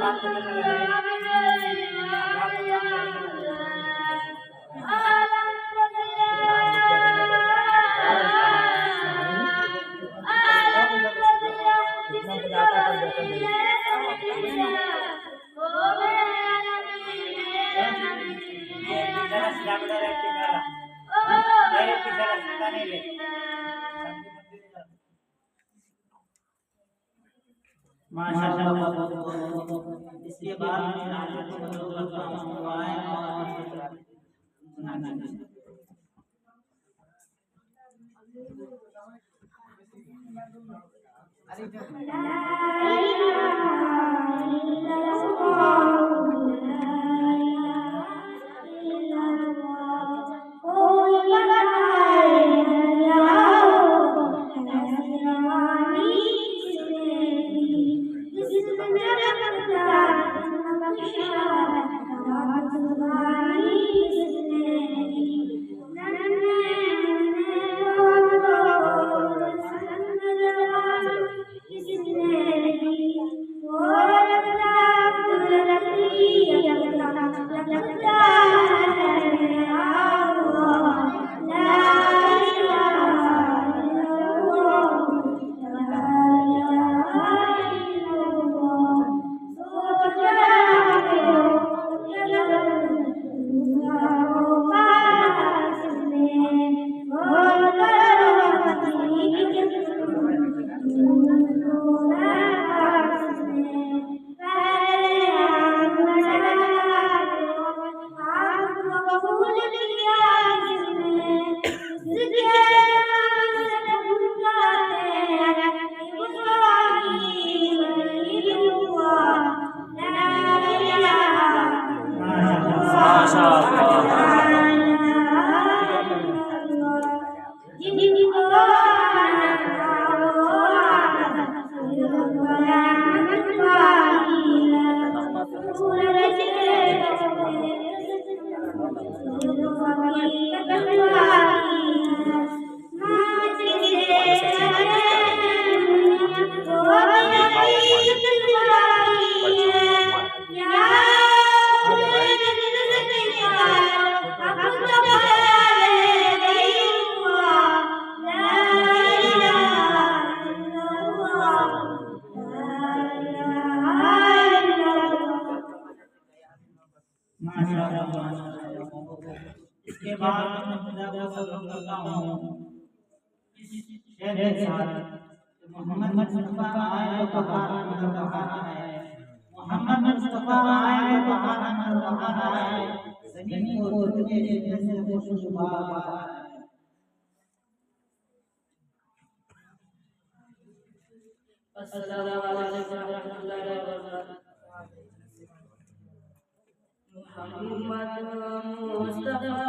माशाअल्लाह। इसके बाद मैं नाते को शुरू करता हूँ दुआएं और सुनाने की। इसके बाद मैं खुदा को शुक्र करता हूँ इस शेर के साथ मोहम्मद मुस्तफा आए तो बहार अमर बहार है, मोहम्मद मुस्तफा आए तो बहार अमर बहार है, ज़मीन को तुझे जैसे खुशबू है। अस्सलामु अलैकुम व रहमतुल्लाहि व बरकातहू। मोहम्मद मुस्तफा